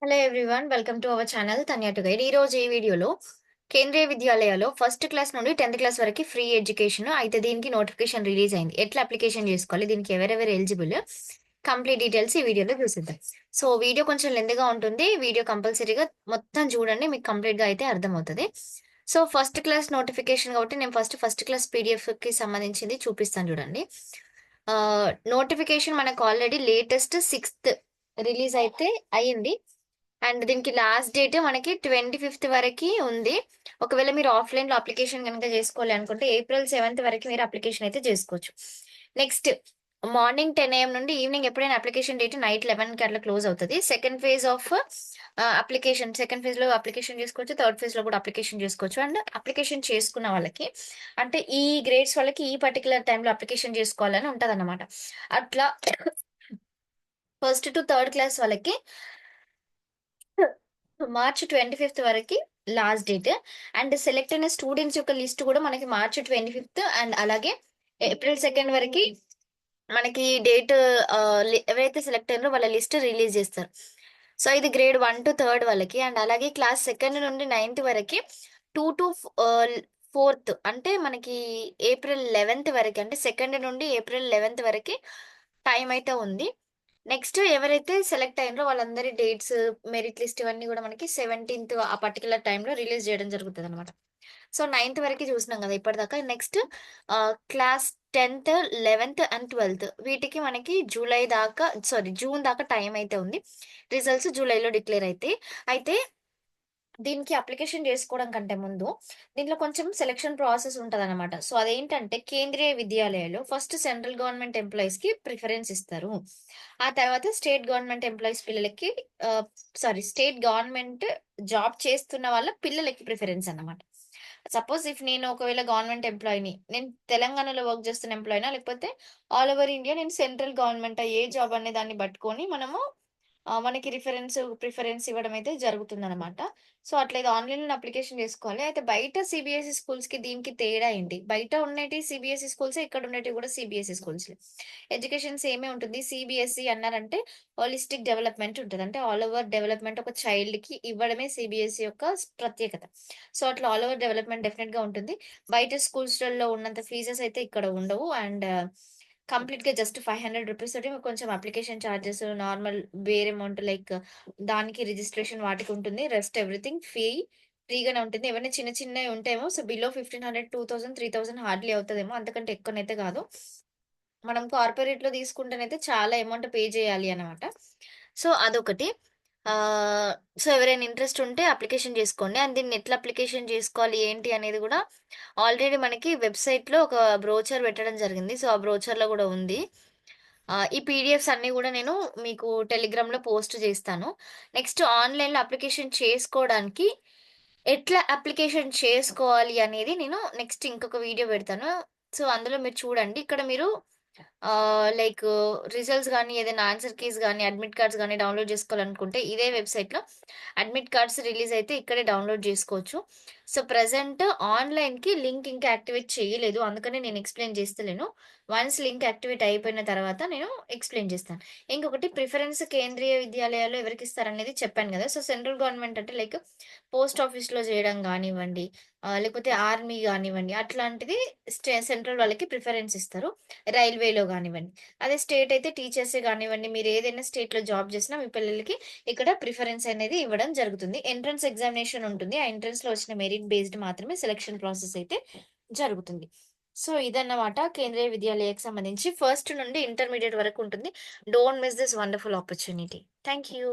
Hello everyone. Welcome to our channel Tanya to guide. ఈరోజు ఈ వీడియోలో కేంద్రీయ విద్యాలయాలో ఫస్ట్ క్లాస్ నుండి 10థ్ క్లాస్ వరకు ఫ్రీ ఎడ్యుకేషన్ అయితే దీనికి నోటిఫికేషన్ రిలీజ్ అయింది. ఎట్లా అప్లికేషన్ చేసుకోవాలి? దీనికి ఎవరెవరు ఎలిజిబుల్? కంప్లీట్ డీటెయిల్స్ ఈ వీడియోలో చూసిద్దాం. సో వీడియో కొంచెం లెంత్‌గా ఉంటుంది. వీడియో కంపల్సరీగా మొత్తం చూడండి. మీకు కంప్లీట్‌గా అయితే అర్థమవుతది. సో ఫస్ట్ క్లాస్ నోటిఫికేషన్ కాబట్టి నేను ఫస్ట్ క్లాస్ పీడీఎఫ్‌కి సంబంధించింది చూపిస్తాను చూడండి. నోటిఫికేషన్ మనకు ఆల్రెడీ లేటెస్ట్ 6థ్ రిలీజ్ అయితే అయింది. అండ్ దీనికి లాస్ట్ డేట్ మనకి 25th వరకి ఉంది. ఒకవేళ మీరు ఆఫ్‌లైన్‌లో అప్లికేషన్ గనుక జేసుకోవాలి అనుకుంటే ఏప్రిల్ 7th వరకు మీరు అప్లికేషన్ అయితే జేసుకోవచ్చు. నెక్స్ట్ మార్నింగ్ 10 AM నుండి ఈవినింగ్ ఎప్పుడైనా అప్లికేషన్ డేట్ నైట్ 11కి అట్లా క్లోజ్ అవుతది. సెకండ్ ఫేజ్ ఆఫ్ సెకండ్ ఫేజ్‌లో అప్లికేషన్ జేసుకోవచ్చు. థర్డ్ ఫేజ్‌లో కూడా అప్లికేషన్ జేసుకోవచ్చు. అండ్ అప్లికేషన్ చేసుకున్న వాళ్ళకి అంటే ఈ గ్రేడ్స్ వాళ్ళకి ఈ పర్టిక్యులర్ టైమ్‌లో అప్లికేషన్ జేసుకోవాలని ఉంటదన్నమాట. అట్లా ఫస్ట్ టు థర్డ్ క్లాస్ వాళ్ళకి మార్చ్ 25th వరకి లాస్ట్ డేట్. అండ్ సెలెక్ట్ అయిన స్టూడెంట్స్ యొక్క లిస్ట్ కూడా మనకి మార్చ్ 25th అండ్ అలాగే ఏప్రిల్ 2nd వరకి మనకి డేట్ ఎవరైతే సెలెక్ట్ అయ్యారో వాళ్ళ లిస్ట్ రిలీజ్ చేస్తారు. సో ఇది గ్రేడ్ 1 to 3 వాళ్ళకి అండ్ అలాగే క్లాస్ సెకండ్ నుండి 9th వరకి 2 to 4th అంటే మనకి ఏప్రిల్ 11th వరకి అంటే సెకండ్ నుండి ఏప్రిల్ 11th వరకి టైం అయితే ఉంది. నెక్స్ట్ ఎవరైతే సెలెక్ట్ అయ్యిండ్రో వాళ్ళందరి డేట్స్, మెరిట్ లిస్ట్ ఇవన్నీ గూడా మనకి 17th ఆ పర్టిక్యులర్ టైమ్‌లో రిలీజ్ జేయడం జరుగుతదనమాట. సో, 9th వరకి చూసినాం గదా! ఇప్పటిదాకా. Next class 10th, 11th and 12th వీటికి మనకి జూన్ దాకా టైం అయితే ఉంది. రిజల్ట్స్ జూలైలో డిక్లేర్ అయితాయి. అయితే దీనికి అప్లికేషన్ జేసుకోవడం కంటే ముందు, దీంట్లో కొంచెం సెలక్షన్ ప్రాసెస్ ఉంటదనమాట. సో, అదేంటంటే కేంద్రీయ విద్యాలయాలు ఫస్ట్ సెంట్రల్ గవర్నమెంట్ ఎంప్లాయీస్‌కి ప్రిఫరెన్స్ ఇస్తారు. ఆ తర్వాత స్టేట్ గవర్నమెంట్ ఎంప్లాయీస్ పిల్లలకి స్టేట్ గవర్నమెంట్ జాబ్ చేస్తున్న వాళ్ళ పిల్లలకి ప్రిఫరెన్స్ అన్నమాట. సపోజ్ ఇఫ్ నేను ఒకవేళ గవర్నమెంట్ ఎంప్లాయీని, నేను తెలంగాణలో వర్క్ చేస్తున్న ఎంప్లాయీనా? లేకపోతే ఆల్ ఓవర్ ఇండియా నేను సెంట్రల్ గవర్నమెంటా? ఏ జాబ్ అనే దాన్ని బట్టుకొని మనము మనకి ప్రిఫరెన్స్ ఇవ్వడం అయితే జరుగుతుందనమాట. సో, అట్లా ఇది ఆన్‌లైన్‌లో అప్లికేషన్ చేసుకోవాలి. అయితే బయట సీబీఎస్‌ఈ స్కూల్స్‌కి దీనికి తేడా ఏంటి? బయట ఉండేటియి సీబీఎస్‌ఈ స్కూల్సే, ఇక్కడ ఉండేటివి కూడా సీబీఎస్‌ఈ స్కూల్సే. ఎడ్యుకేషన్ సేమే ఉంటుంది. సీబీఎస్‌ఈ అన్నారంటే హోలిస్టిక్ డెవలప్‌మెంట్ ఉంటది. అంటే ఆల్ ఓవర్ డెవలప్‌మెంట్ ఒక చైల్డ్‌కి ఇవ్వడమే సీబీఎస్‌ఈ యొక్క ప్రత్యేకత. సో, అట్లా ఆల్ ఓవర్ డెవలప్‌మెంట్ డెఫినెట్‌గా ఉంటుంది. బయట స్కూల్స్‌లలో ఉన్నంత ఫీజెస్ అయితే ఇక్కడ ఉండవు. అండ్ కంప్లీట్‌గా జస్ట్ రూ. 500 తోటి కొంచెం అప్లికేషన్ చార్జెస్ నార్మల్ వేరే అమౌంట్ లైక్ దానికి రిజిస్ట్రేషన్ వాటికి ఉంటుంది. రెస్ట్ ఎవ్రీథింగ్ ఫ్రీగానే ఉంటుంది. ఏవన్నా చిన్న చిన్నవి ఉంటేమో బిలో 1500, 2000, 3000 హార్డ్‌లీ అవుతదేమో. అంతకంటే ఎక్కువనైతే గాదు. మనం కార్పొరేట్‌లో తీసుకుంటేనైతే చాలా అమౌంట్ పే చేయాలి అన్నమాట. సో, అదొకటి. సో, ఎవరైనా ఇంట్రెస్ట్ ఉంటే అప్లికేషన్ చేసుకోండి. అండ్ దీన్ని ఎట్లా అప్లికేషన్ చేసుకోవాలి, ఏంటి అనేది గూడా ఆల్రెడీ మనకి వెబ్‌సైట్‌లో ఒక బ్రోచర్ పెట్టడం జరిగింది. సో, ఆ బ్రోచర్‌లో గూడా ఉంది. ఈ పీడిఎఫ్స్ అన్నీ గూడా నేను మీకు టెలిగ్రామ్‌లో పోస్ట్ చేస్తాను. నెక్స్ట్ ఆన్‌లైన్‌లో అప్లికేషన్ చేసుకోవడానికి ఎట్లా అప్లికేషన్ చేసుకోవాలి అనేది నేను నెక్స్ట్ ఇంకొక వీడియో పెడతాను. సో, అందులో మీరు చూడండి. ఇక్కడ మీరు లైక్ రిజల్ట్స్ గాని, ఏదైనా ఆన్సర్ కీస్ గాని, అడ్మిట్ కార్డ్స్ గాని డౌన్‌లోడ్ చేసుకోవాలనుకుంటే ఇదే వెబ్‌సైట్‌లో అడ్మిట్ కార్డ్స్ రిలీజ్ అయితే ఇక్కడే డౌన్‌లోడ్ జేసుకోవచ్చు. సో, ప్రెజెంట్ ఆన్‌లైన్‌కి లింక్ ఇంకా యాక్టివేట్ చేయలేదు. అందుకనే నేను ఎక్స్‌ప్లెయిన్ చేస్తలేను. వన్స్ లింక్ యాక్టివేట్ అయిపోయిన తర్వాత నేను ఎక్స్‌ప్లెయిన్ చేస్తాను. ఇంకొకటి ప్రిఫరెన్స్ కేంద్రీయ విద్యాలయాల్లో ఎవరికిస్తారనేది చెప్పాను గదా! సో, సెంట్రల్ గవర్నమెంట్ అంటే లైక్ పోస్ట్ ఆఫీస్‌లో జేయడం గానివ్వండి, లేకపోతే ఆర్మీ గానివ్వండి, అట్లాంటిది సెంట్రల్ వాళ్ళకి ప్రిఫరెన్స్ ఇస్తారు. రైల్వేలో గానివ్వండి. అదే స్టేట్ అయితే టీచర్సే గానివ్వండి, మీరేదైనా స్టేట్‌లో జాబ్ చేసినా మీ పిల్లలకి ఇక్కడ ప్రిఫరెన్స్ అనేది ఇవ్వడం జరుగుతుంది. ఎంట్రన్స్ ఎగ్జామినేషన్ ఉంటుంది. ఆ ఎంట్రన్స్‌లో వచ్చిన మెరిట్ బేస్డ్ మాత్రమే సెలక్షన్ ప్రాసెస్ అయితే జరుగుతుంది. సో, ఇదన్నమాట కేంద్రీయ విద్యాలయకి సంబంధించి ఫస్ట్ నుండి ఇంటర్మీడియేట్ వరకు ఉంటుంది. Don't miss this wonderful opportunity. Thank you.